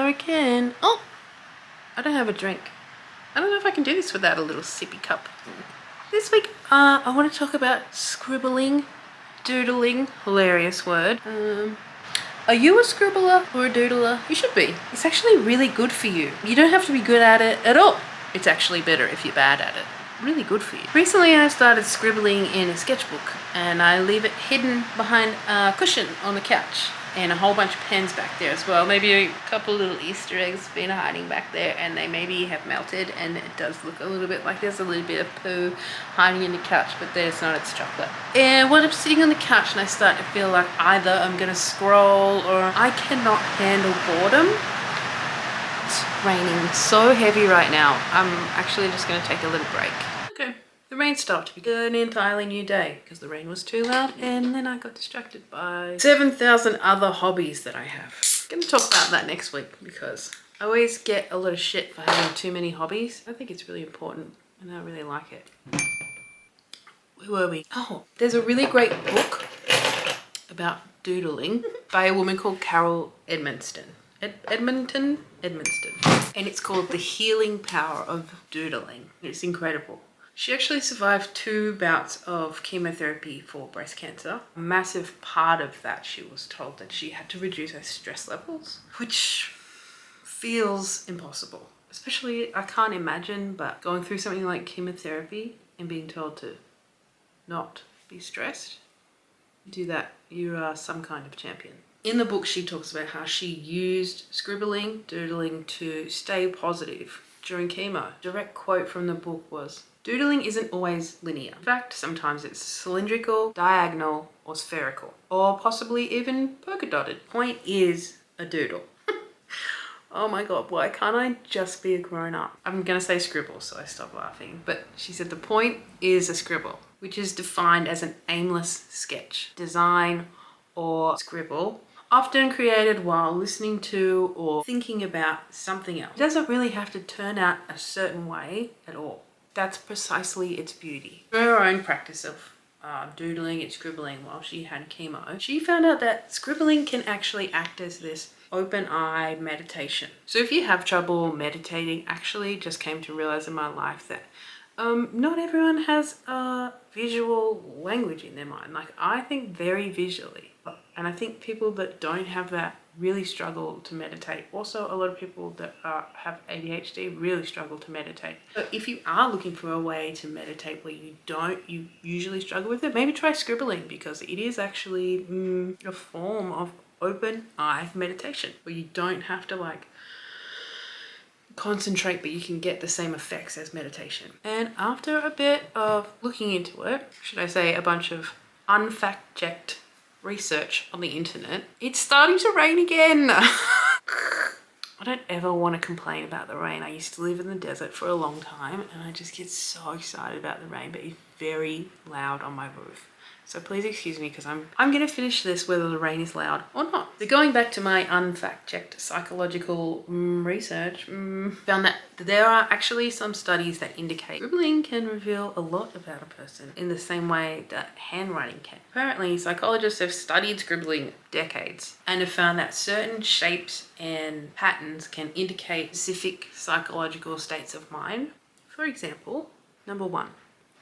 go again. Oh, I don't have a drink. I don't know if I can do this without a little sippy cup. This week, I want to talk about scribbling, doodling, hilarious word. Are you a scribbler or a doodler? You should be. It's actually really good for you. You don't have to be good at it at all. It's actually better if you're bad at it. Really good for you. Recently I started scribbling in a sketchbook and I leave it hidden behind a cushion on the couch and a whole bunch of pens back there as well. Maybe a couple little Easter eggs been hiding back there and they maybe have melted and it does look a little bit like there's a little bit of poo hiding in the couch, but there's not, it's chocolate. And when I'm sitting on the couch and I start to feel like either I'm gonna scroll or I cannot handle boredom. It's raining so heavy right now. I'm actually just gonna take a little break. Okay. The rain stopped because an entirely new day because the rain was too loud and then I got distracted by 7,000 other hobbies that I have. I'm gonna talk about that next week because I always get a lot of shit for having too many hobbies. I think it's really important and I really like it. Where were we? Oh, there's a really great book about doodling by a woman called Carol Edmonston. Edmonton? Edmonston. And it's called The Healing Power of Doodling. It's incredible. She actually survived 2 bouts of chemotherapy for breast cancer. A massive part of that, she was told that she had to reduce her stress levels, which feels impossible. Especially, I can't imagine, but going through something like chemotherapy and being told to not be stressed, you do that, you are some kind of champion. In the book, she talks about how she used scribbling, doodling to stay positive during chemo. Direct quote from the book was, "Doodling isn't always linear. In fact, sometimes it's cylindrical, diagonal, or spherical, or possibly even polka dotted. Point is a doodle." Oh my God, why can't I just be a grown up? I'm gonna say scribble, so I stop laughing. But she said the point is a scribble, which is defined as an aimless sketch, design, or scribble, often created while listening to or thinking about something else. It doesn't really have to turn out a certain way at all. That's precisely its beauty. Through her own practice of doodling and scribbling while she had chemo, she found out that scribbling can actually act as this open eye meditation. So if you have trouble meditating, actually just came to realize in my life that not everyone has a visual language in their mind. Like, I think very visually. And I think people that don't have that really struggle to meditate. Also, a lot of people that have ADHD really struggle to meditate. So if you are looking for a way to meditate where you usually struggle with it, maybe try scribbling, because it is actually a form of open eye meditation where you don't have to like concentrate, but you can get the same effects as meditation. And after a bit of looking into it, should I say a bunch of unfact-checked research on the internet, it's starting to rain again. I don't ever want to complain about the rain. I used to live in the desert for a long time and I just get so excited about the rain, but it's very loud on my roof. So please excuse me because I'm going to finish this whether the rain is loud or not. So going back to my unfact-checked psychological research, found that there are actually some studies that indicate scribbling can reveal a lot about a person in the same way that handwriting can. Apparently, psychologists have studied scribbling decades and have found that certain shapes and patterns can indicate specific psychological states of mind. For example, number 1.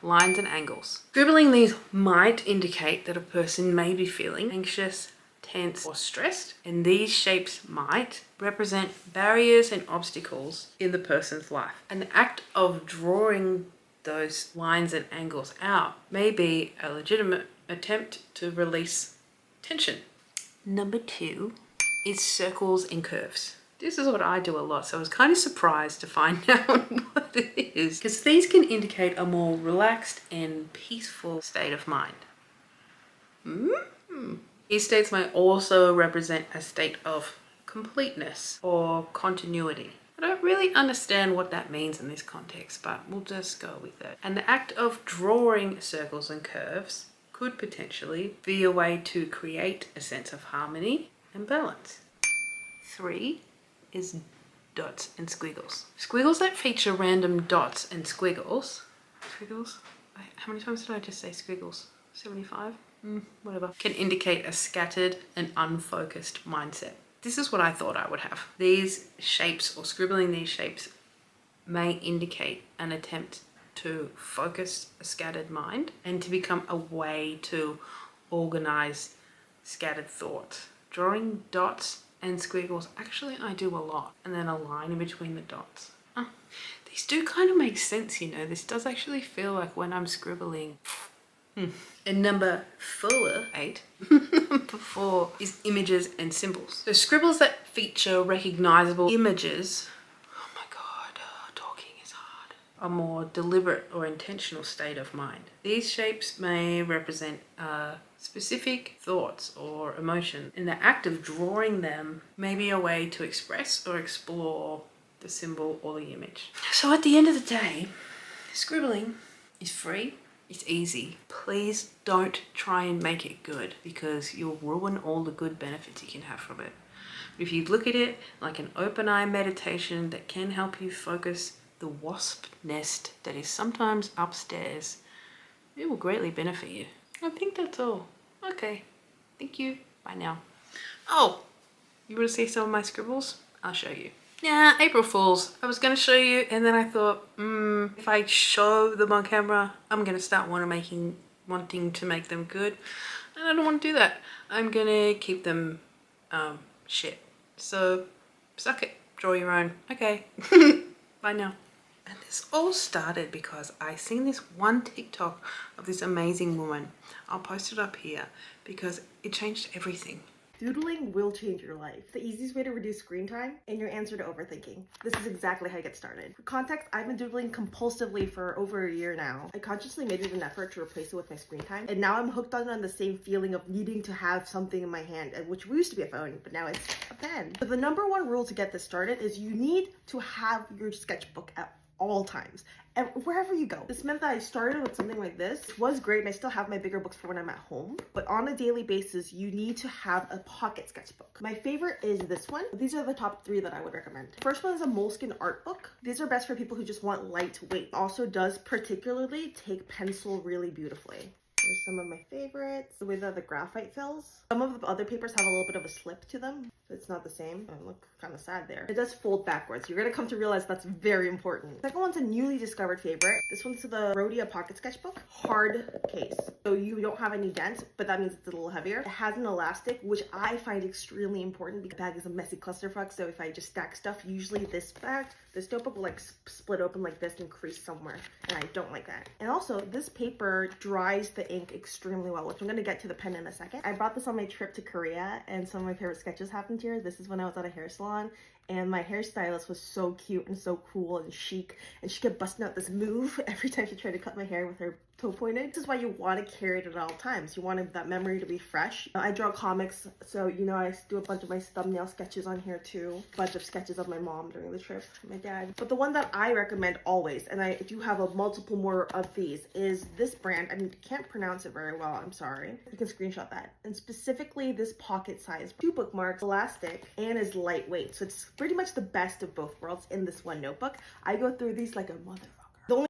Lines and angles. Scribbling these might indicate that a person may be feeling anxious, tense, or stressed, and these shapes might represent barriers and obstacles in the person's life. An act of drawing those lines and angles out may be a legitimate attempt to release tension. Number 2 is circles and curves. This is what I do a lot, so I was kind of surprised to find out what it is, because these can indicate a more relaxed and peaceful state of mind. These states might also represent a state of completeness or continuity. I don't really understand what that means in this context, but we'll just go with it. And the act of drawing circles and curves could potentially be a way to create a sense of harmony and balance. 3 is dots and squiggles. Squiggles that feature random dots and squiggles. Squiggles? How many times did I just say squiggles? 75? Whatever. Can indicate a scattered and unfocused mindset. This is what I thought I would have. These shapes, or scribbling these shapes, may indicate an attempt to focus a scattered mind and to become a way to organize scattered thoughts. Drawing dots and squiggles, actually I do a lot, and then a line in between the dots. These do kind of make sense, you know. This does actually feel like when I'm scribbling. And number 8, number 4 is images and symbols. So scribbles that feature recognizable images, oh my god, talking is hard, a more deliberate or intentional state of mind. These shapes may represent specific thoughts or emotion, and the act of drawing them may be a way to express or explore the symbol or the image. So at the end of the day, scribbling is free. It's easy. Please don't try and make it good, because you'll ruin all the good benefits you can have from it. But if you look at it like an open eye meditation that can help you focus the wasp nest that is sometimes upstairs, it will greatly benefit you. I think that's all. Okay. Thank you. Bye now. Oh, you want to see some of my scribbles? I'll show you. Yeah, April Fools. I was going to show you, and then I thought, if I show them on camera, I'm going to start wanting to make them good. And I don't want to do that. I'm going to keep them shit. So, suck it. Draw your own. Okay. Bye now. And this all started because I seen this one TikTok of this amazing woman. I'll post it up here because it changed everything. Doodling will change your life. The easiest way to reduce screen time and your answer to overthinking. This is exactly how you get started. For context, I've been doodling compulsively for over a year now. I consciously made it an effort to replace it with my screen time, and now I'm hooked on the same feeling of needing to have something in my hand, which used to be a phone, but now it's a pen. But the number one rule to get this started is you need to have your sketchbook at all times, and wherever you go. This meant that I started with something like this. It was great, and I still have my bigger books for when I'm at home, but on a daily basis you need to have a pocket sketchbook. My favorite is this one. These are the top 3 that I would recommend. First one is a moleskin art book. These are best for people who just want lightweight. Also does particularly take pencil really beautifully. Here's some of my favorites. The way that the graphite fills. Some of the other papers have a little bit of a slip to them. It's not the same. I look kind of sad there. It does fold backwards. You're gonna come to realize that's very important. Second one's a newly discovered favorite. This one's the Rhodia Pocket Sketchbook. Hard case. So you don't have any dents, but that means it's a little heavier. It has an elastic, which I find extremely important because the bag is a messy clusterfuck. So if I just stack stuff, usually this notebook will like split open like this and crease somewhere. And I don't like that. And also this paper dries the ink extremely well, which I'm gonna get to the pen in a second. I brought this on my trip to Korea, and some of my favorite sketches happened here. This is when I was at a hair salon, and my hairstylist was so cute and so cool and chic, and she kept busting out this move every time she tried to cut my hair with her toe pointed. This is why you want to carry it at all times. You want that memory to be fresh. I draw comics, so you know I do a bunch of my thumbnail sketches on here too. A bunch of sketches of my mom during the trip, my dad. But the one that I recommend always, and I do have a multiple more of these, is this brand. I can't pronounce it very well, I'm sorry. You can screenshot that. And specifically this pocket size. 2 bookmarks, elastic, and is lightweight. So it's pretty much the best of both worlds in this one notebook. I go through these like a motherfucker.